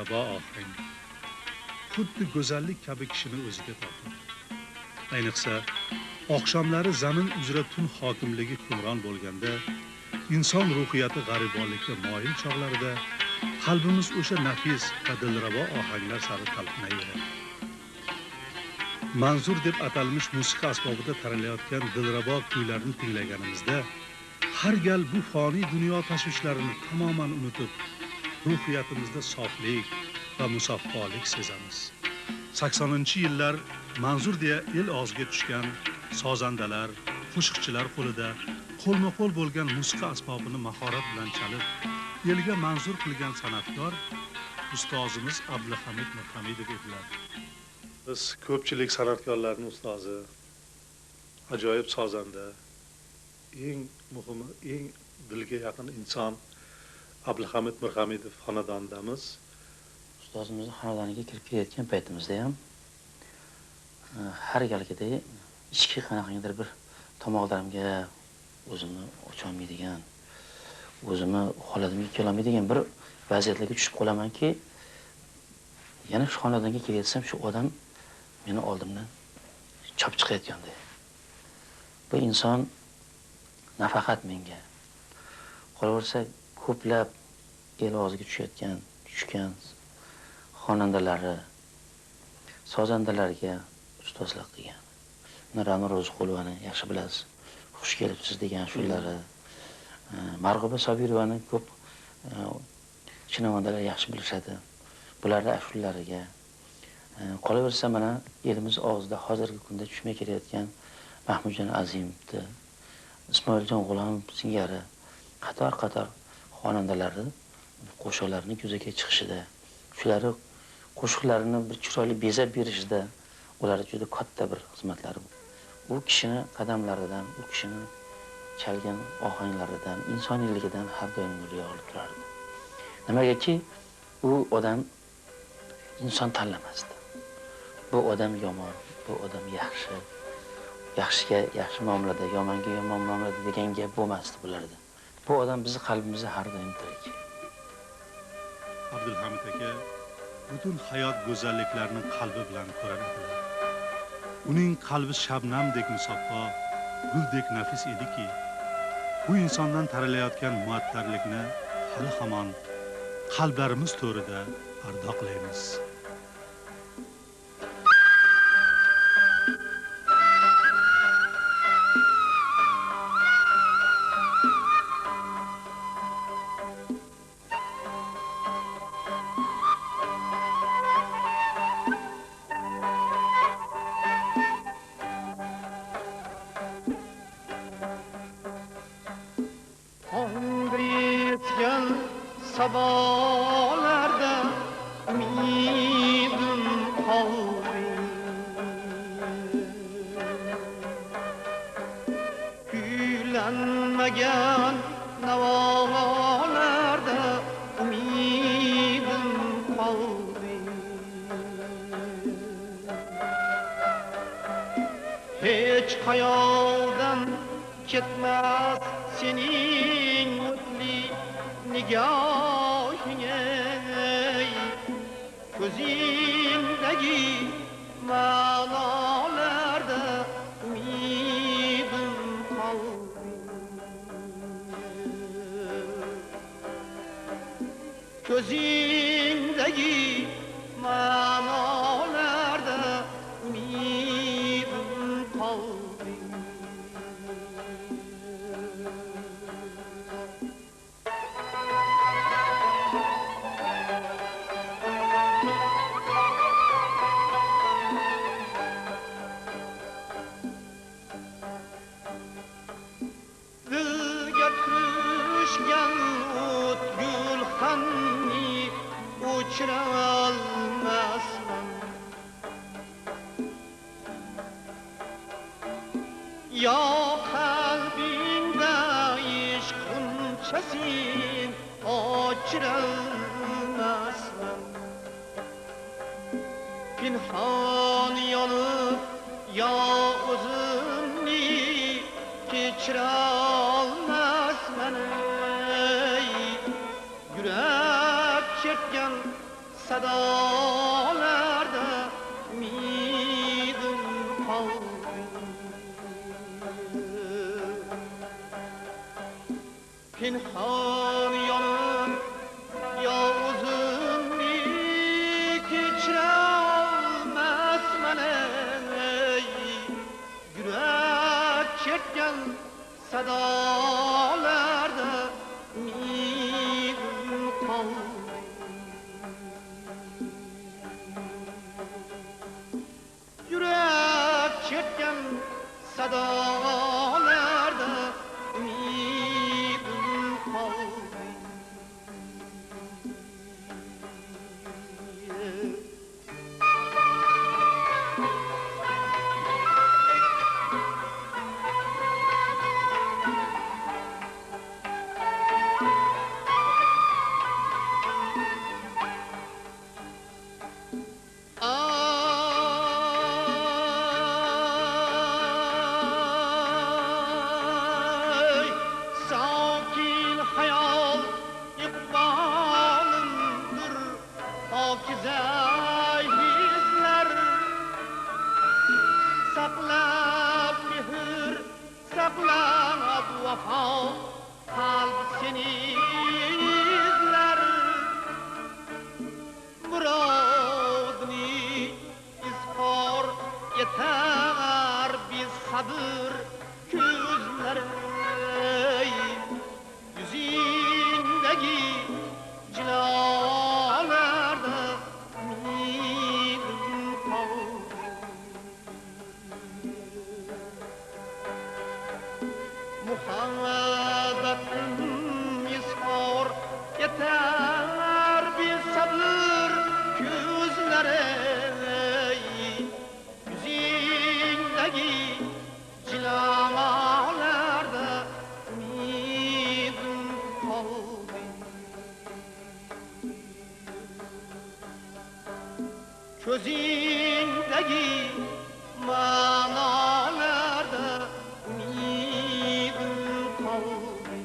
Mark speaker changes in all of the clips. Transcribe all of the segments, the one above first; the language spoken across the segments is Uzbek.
Speaker 1: dilrabo ohang xuddi go'zallik kabi kishini o'ziga tortadi. Ayniqsa, oqshomlari zamin uzra tun hokimligi hukmron bo'lganda, inson ruhiyati g'aribonlikka moyil chog'larida qalbimiz o'sha nafis va dilrabo ohanglar sari talpinaveradi. Manzur deb atalmish musiqa asbobida taralayotgan dilrabo kuylarni tinglaganimizda, har gal bu foniy dunyo tashvishlarini tamoman unutib, ruhiyatimizda soflik va musaffoliq sezamiz. 80-yillar Manzur deya el og'ziga tushgan sozandalar, qo'shiqchilar qo'lida qo'lma-qo'l bo'lgan musiqa asbobini mahorat bilan chalib, elga manzur qilgan san'atkor ustozimiz Abdulhamid Mirhamidov edilar. Biz ko'pchilik san'atkorlarning ustozi, ajoyib sozanda, eng muhimi, eng dilga yaqin inson Abdulhamid Mirhamidov xonadonidamiz.
Speaker 2: Ustozimizni xonadoniga kirib kelayotgan paytimizda ham har galgidek ichki qanaqadir bir tomoqlarimga o'zimni ocholmaydigan, o'zimni holatimga kelolmaydigan bir vaziyatlarga tushib qolamanki, yana shu xonadonga kelayotsam, shu odam meni oldimdan chopib chiqayotganda. Bu inson nafaqat menga, qolaversa ko'plab el og'ziga tushgan xonandalari, sozandalarga ustozlik qilgan. Ra'no Ro'ziqulovaning yaxshi bilasiz. Xush kelibsiz degan ashulari, Marg'uba Sobirovani ko'p chinavandalar yaxshi bilishadi. Bularning ashulariga qolaversa, mana elimiz og'zida hozirgi kunda tushmay kelayotgan Mahmudjon Azimovni, Ismoiljon G'ulomov singari qator xonandalarni qo'shiqlarini ko'zaga chiqishida, shularni qo'shiqlarini bir chiroyli bezab berishida ular juda katta bir xizmatlari bu. U kishini qadamlaridan, u kishini chalgan ohanglaridan, insoniyligidan har doim nuriy olib turardi. Nimagaki u odam inson tanlamasdi. Bu odam yomon, bu odam yaxshi. Yaxshiga yaxshi muomalada, yomonga yomon muomalada degan gap bo'lmasdi bularda. Bu odam bizning qalbimizda har doim tirik.
Speaker 1: Abdulhamid aka butun hayot go'zalliklarini qalbi bilan ko'rar edilar. Uning qalbi shabnamdek musaffo, guldek nafis ediki, bu insondan taralayotgan muattarlikni hali hamon qalblarimiz to'rida ardoqlaymiz.
Speaker 3: Sabalarda ümidim kaldı, gülenmegen navalarda ümidim kaldı. Hiç hayalden ketmez senin mutlu nigahine, gözündeki manalarda ümidim kaldı. Gözündeki manalarda ümidim kaldı. Uçuralmazman ya kalbinde aşkın çesin uçuralmazman, pinhan yanıp ya uzunni geçiralmazman. Yürek çekken sadalarda umidim qoldi. Pinhon yonib yovuzimni kechira olmasman ey, yurak chertgan sadalarda umidim qoldi. Yurak chertgan sadalarda umidim qoldi. Ay, sakin hayal ikbalimdir, pakize hisler saklab mehr, saklab vafo, kalb seni izler. Muradni izhor yeter bir sabır gözler. Yüzündeki cilalarda umidim kaldı. Muhabbetin izhor yeter bir sabır gözlere. Yüzündeki cilalarda umidim kaldı. Gözündeki manalarda umidim kaldı.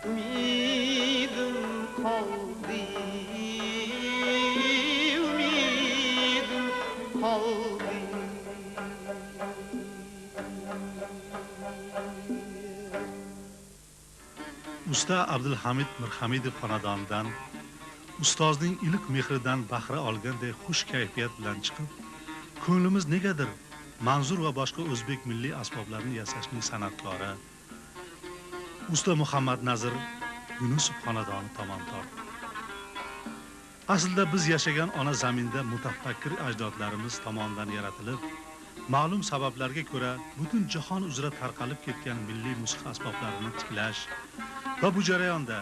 Speaker 3: Umidim kaldı. Umidim kaldı.
Speaker 1: Usta Abdulhamid Mirhamidov xonadonidan ustozning iliq mehridan bahra olganday xush kayfiyat bilan chiqib, ko'nglimiz negadir manzur va boshqa o'zbek milliy asboblarini yasashning san'atkori usta Muhammad Nazir Yunusov xonadoni tomon tortdi. Aslida biz yashagan ona zaminda mutafakkir ajdodlarimiz tomonidan yaratilib, ma'lum sabablarga ko'ra butun jahon uzra tarqalib ketgan milliy musiqa asboblarini tiklash va bu jarayonda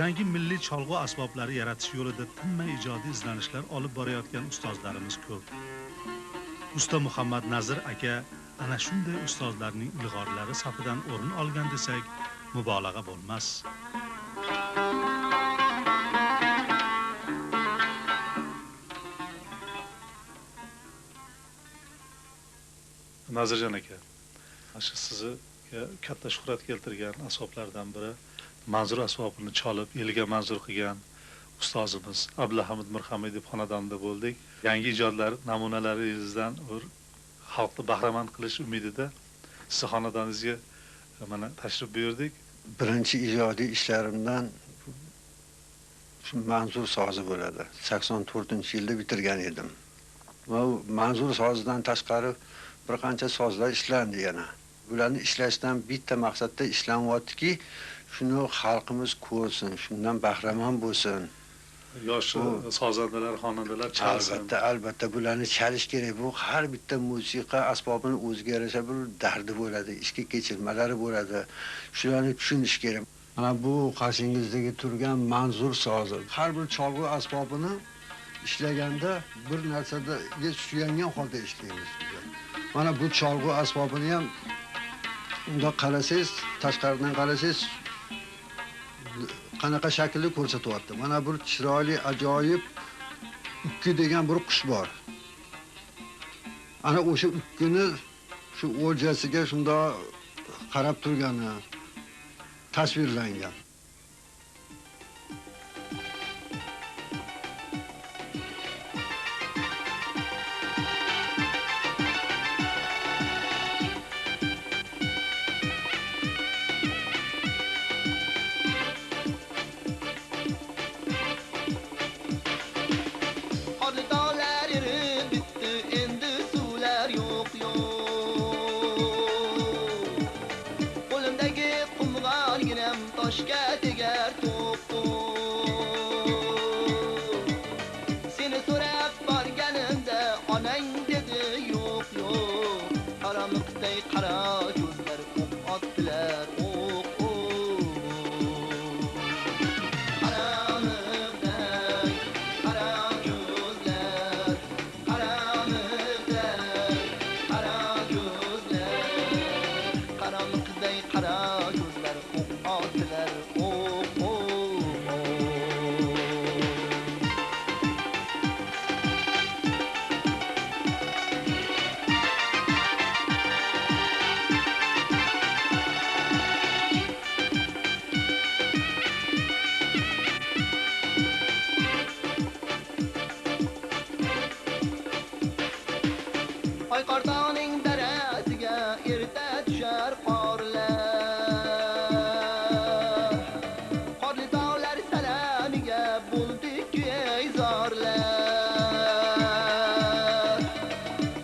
Speaker 1: yangi milliy cholg'u asboblari yaratish yo'lida tinmay ijodiy izlanishlar olib borayotgan ustozlarimiz ko'p. Usta Muhammad Nazir aka ana shunday ustozlarning ilg'orlari safidan o'rin olgan desak, mubolag'a bo'lmas. Nazirjon aka, shu sizga katta shuhrat keltirgan asboblardan biri manzur asbobini cholib, eliga manzur qilgan ustozimiz Abdulhamid Mirhamidov xonadonida bo'ldik. Yangi ijodlar namunalaringizdan bir xalqni bahramand qilish umidida siz xonadoningizga mana tashrif buyurdik.
Speaker 4: Birinchi ijodiy ishlarimdan shu manzur sozi bo'ladi. 84-yilda bitirgan edim. Va manzur sozidan tashqari bir qancha sozlar ishlandi yana. Bularni ishlashdan bitta maqsadda ishlanyaptiki, shuni xalqimiz ko'rsin, shundan bahramand bo'lsin.
Speaker 1: Yosh sozandalar, xonandalar chalsin.
Speaker 4: Albatta bularni chalish kerak. Bu har bitta musiqa asbobini o'ziga yarasha bir dardi bo'ladi, ishga kechirmalari bo'ladi. Shularni tushunish kerak. Mana bu qarshingizdagi turgan manzur sozi. Har bir cholg'u asbobini ishlaganda bir narsada suyangan holda ishlaymiz. Mana bu cholg'u asbobini ham unda qarasangiz, tashqaridan qarasangiz qanaqa shaklda ko'rsatyapti. Mana bir chiroyli, ajoyib ukki degan bir qush bor. Ana o'sha ukkini shu o'ljasiga shunda qarab turgani tasvirlangan.
Speaker 3: qara ko'zlar o'q otdilar o'q qaramaqday qara ko'zlar qaramaqday qara ko'zlar qaramaqday qara ko'zlar o'q otdilar o'q Qo'yqortoning darasiga erta tushar qorlar. Qorli tog'lar salamiga bo'ldik ey zorlar.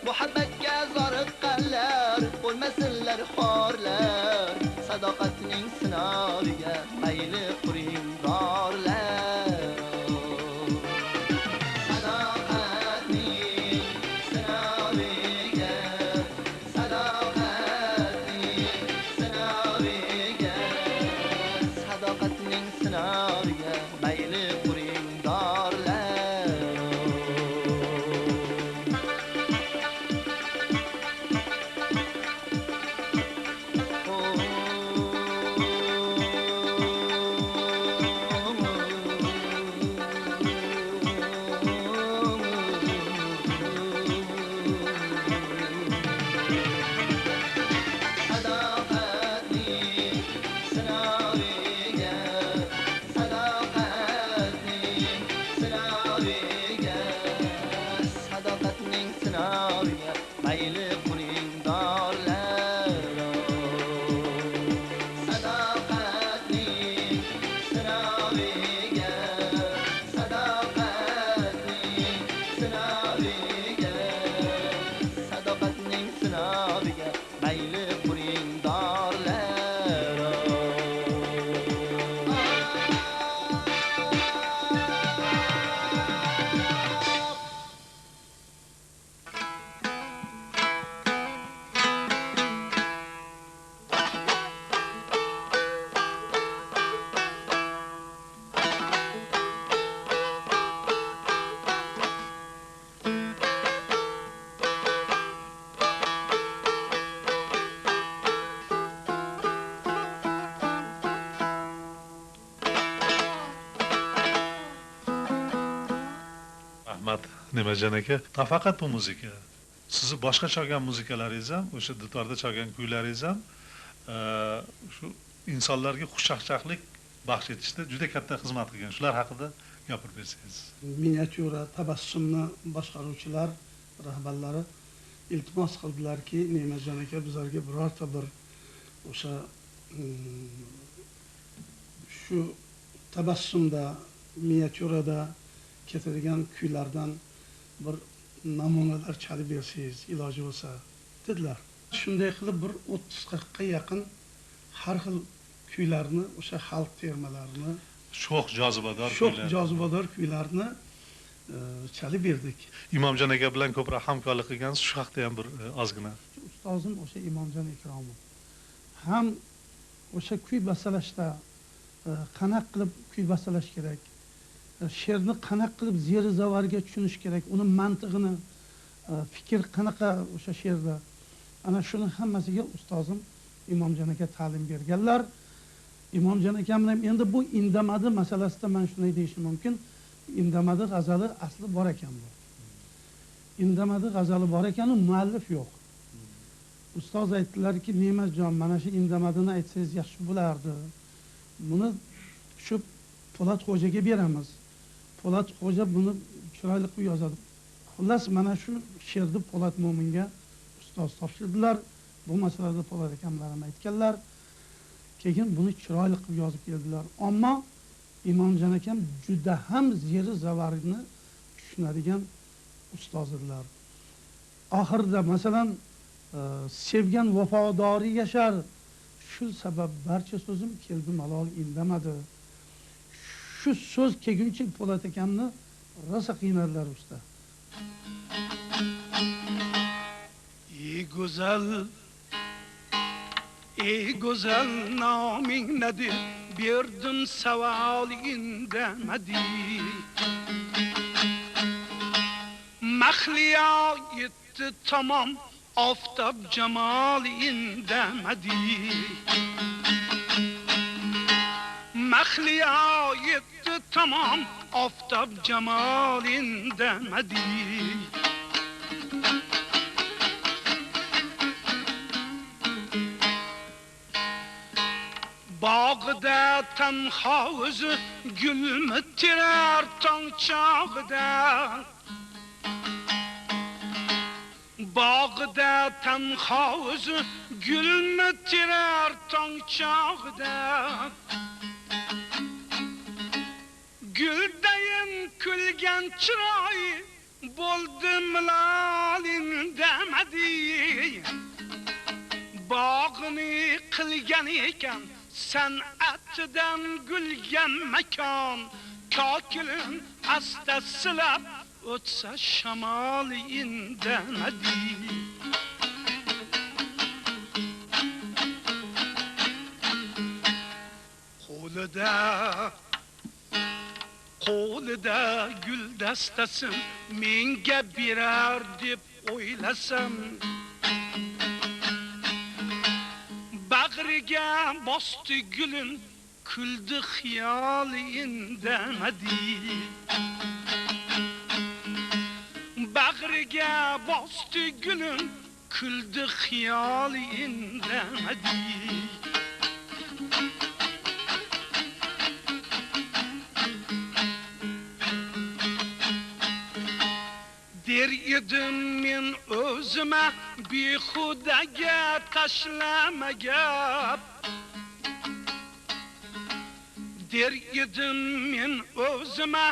Speaker 3: Muhabbatga zoriqqanlar bo'lmasinlar xorlar. Sadoqatning sinoviga mayli quring dorlar. Sinaviga mayli quring dorlar. Sadoqatning sinoviga mayli quring dorlar. Sadoqatning sinoviga sadoqatning sinoviga sadoqatning sinoviga mayli quring dorlar.
Speaker 1: Rahmat Nimajon aka. Nafaqat bu muzika. Sizni boshqa chalgan muzikalaringiz ham, o'sha dutorda chalgan kuylariz ham shu insonlarga xushchaqchaqlik baxsh etishda juda katta xizmat qilgan. Shular haqida gapirib bersangiz.
Speaker 5: Miniatyura tabassumni boshqaruvchilar rahbarlari iltimos qildilarki, Nimajon aka bizlarga birorta bir o'sha shu tabassumda miniatyurada ketadigan kuylardan bir namunalar chalib bersangiz iloji bo'lsa dedilar. Shunday qilib bir 30-40 ga yaqin har xil kuylarni, o'sha xalq termalarini,
Speaker 1: Sho'x jozibador
Speaker 5: sho'x
Speaker 1: kuylar.
Speaker 5: jozibador kuylarni chalib berdik.
Speaker 1: Imomjon aka bilan ko'proq hamkorlik qilgansiz, shu haqda ham bir ozgina.
Speaker 5: Ustozim o'sha Imomjon Ikromov. Ham o'sha kuy bastalashda qanaq qilib kuy bastalash kerak, she'rni qanaq qilib zeri zavarga tushunish kerak, uni mantig'ini, fikr qanaqa o'sha she'rda. Ana shuni hammasiga ustozim Imomjon aka ta'lim berganlar. Imomjon akam bilan endi bu indamadi masalasida men shunday deyishim mumkin. Indamadi g'azali asli bor ekan bu. Indamadi g'azali bor ekan, muallif yo'q. Ustoz aytdilarki, Ne'matjon, mana shu indamadini aytsangiz yaxshi bo'lardi. Buni shu Po'lat xo'jaga beramiz. Po'lat xo'ja buni chiroyli qilib yozadi. Xullas, mana shu she'rni Po'lat Mo'minga ustoz topshirdilar. Bu masalada Po'lat akamlarim aytganlar. Keyin buni chiroyli qilib yozib keldilar. Ammo Imomjon akam juda ham zeri zavarini tushunadigan ustozlar. Oxirida masalan sevgan vafodori yashar. Shu sabab barcha so'zim keldi malol indamadi. Shu so'z kelguncha Po'lat akamni rosa qiynadilar usta.
Speaker 6: Ey go'zal
Speaker 5: ey güzel naming nedir? Berdim savol indamadi. Mahliyo yetti tamam, oftob jamol indamadi. Mahliyo yetti tamam, oftob jamol indamadi. Bağda tenha o'zi gulmi terar tong chog'ida. Bağda tenha o'zi gulmi terar tong chog'ida. Guldayin kulgan chiroyi bo'ldi milalin damadi. Bağını qilgan ekan san'atidan gulgan makon. Kokilim asta silab o'tsa shamol indamadi. Qo'lida gul dastasin menga berar deb o'ylasam, bag'riga bosdi gulin kuldi xiyol indamadi. Bag'riga bosdi gulin kuldi xiyol indamadi. Der edim men o'zima behudaga tashlama gap. Der edim men o'zima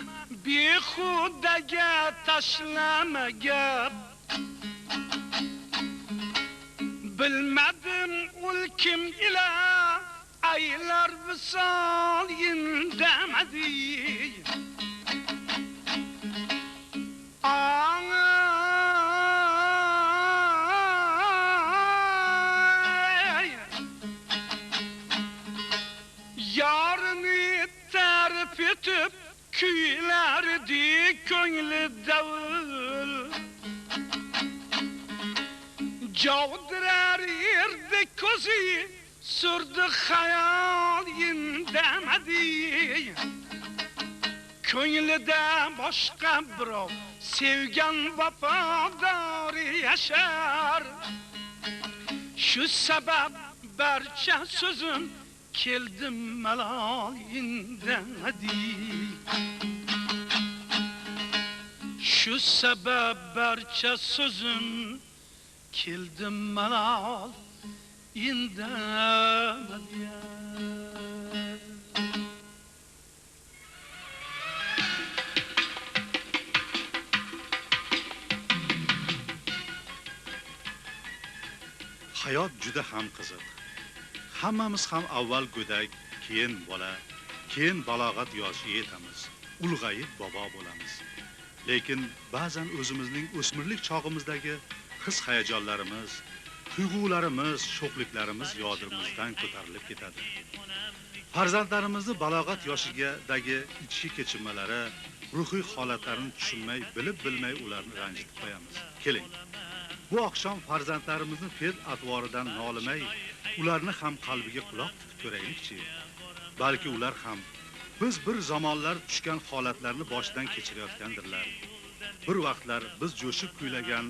Speaker 5: behudaga tashlama gap. Bilmadim ul kim ila aylar visol indamadi. Yarını tarif etip kuylardi ko'ngli davul. Javdirar yerdi ko'zi surdi xayol indamadi. Ko'nglida boshqa birov sevgan vafodor yashar. Shu sabab barcha so'zim keldim malol indamadi. Shu sabab barcha so'zim keldim malol indamadi.
Speaker 1: Hayot juda ham qiziq. Hammamiz ham avval go'dak, keyin bola, keyin balog'at yoshiga yetamiz, ulg'ayib bobo bo'lamiz. Lekin ba'zan o'zimizning o'smirlik chog'imizdagi his-hayajonlarimiz, tuyg'ularimiz, sho'xliklarimiz yodimizdan ko'tarilib ketadi. Farzandlarimizni balog'at yoshidagi ichki kechinmalari, ruhiy holatlarini tushunmay, bilib-bilmay ularni ranjitib qo'yamiz. Keling, bu oqshom farzandlarimizni fe'l-atvoridan nolimay, ularni ham qalbiga quloq tutib ko'raylikchi. Balki ular ham biz bir zamonlar tushgan holatlarni boshdan kechirayotgandirlar. Bir vaqtlar biz jo'shib kuylagan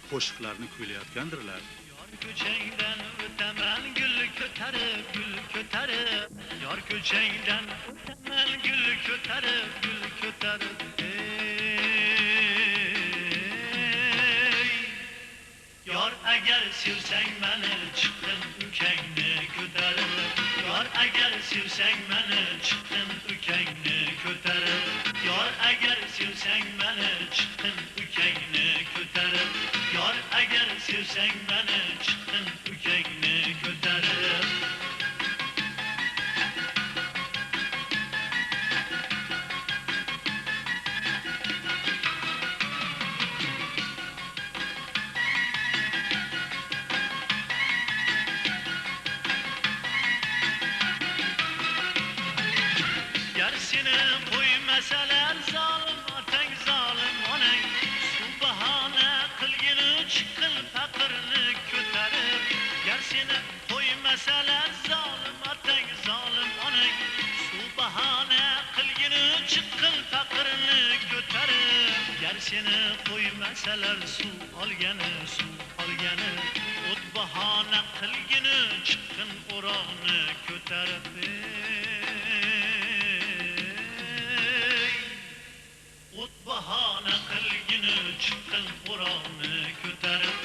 Speaker 1: qo'shiqlarni kuylayotgandirlar.
Speaker 6: Ko'changdan o'taman gul ko'tarib, gul ko'tarib. Yor ko'changdan o'taman gul ko'tarib, gul ko'tarib. Yor agar sevsang meni chiqdim ukangni ko'tarib. Yor agar sevsang meni chiqdim ukangni ko'tarib. Yor agar sevsang meni chiqdim ukangni ko'tarib. Yor agar sevsang meni chiqdim ukangni ko'tarib. seni qo'ymasalar zolim otang zolim onang suv bahona qilginu chiqqil faqirni ko'tarib gar seni qo'ymasalar zolim otang zolim onang suv bahona qilginu chiqqil faqirni ko'tarib gar seni qo'ymasalar suv olgani o't bahona qilginu chiqqin o'roqni ko'tarib o't bahona qilginu chiqqin o'roqni ko'tarib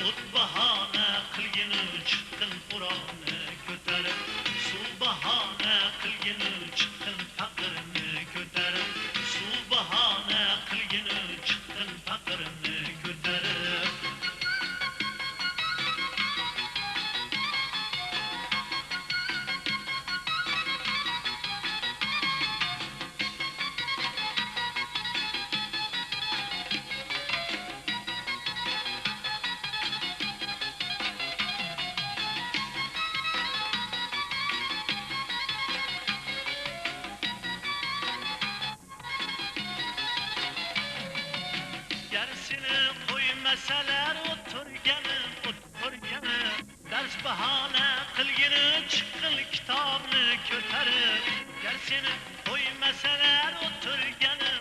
Speaker 6: o't bahona qilginu chiqqin o'roqni ko'tarib suv bahona qilginu chiqqin faqirni ko'tarib suv bahona qilginu chiqqin faqirni ko'tarib Gerisini qo'ymasalar o'tirgani dars bahona qilgini chiqqil kitobni ko'tarib gerisini qo'ymasalar o'tirgani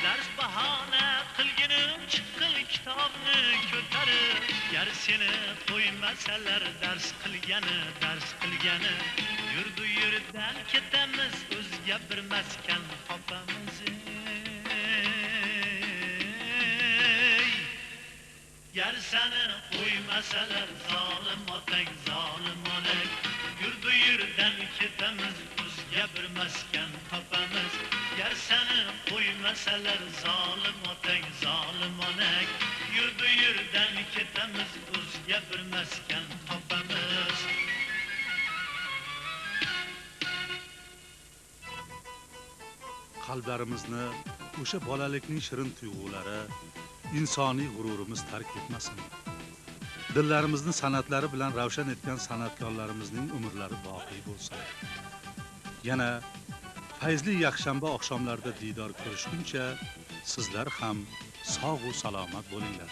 Speaker 6: dars bahona qilgini chiqqil kitobni ko'tarib gerisini qo'ymasalar dars qilgani yurdu yurdan ketamiz o'zga bir maskan topamiz Yer seni qo'ymasalar zolim otang zolim onang yurdu yurdan ketamiz o'zga bir maskan topamiz Yer seni qo'ymasalar zolim otang zolim onang yurdu yurdan ketamiz o'zga bir maskan topamiz
Speaker 1: qalblarimizni o'sha bolalikning shirin tuyg'ulari insoniy g'ururimiz tark etmasin. Dillarimizni san'atlari bilan ravshan etgan san'atkorlarimizning umrlari boqiy bo'lsin. Yana fayzli yakshanba oqshomlarida diydor ko'rishguncha sizlar ham sog' va salomat bo'linglar.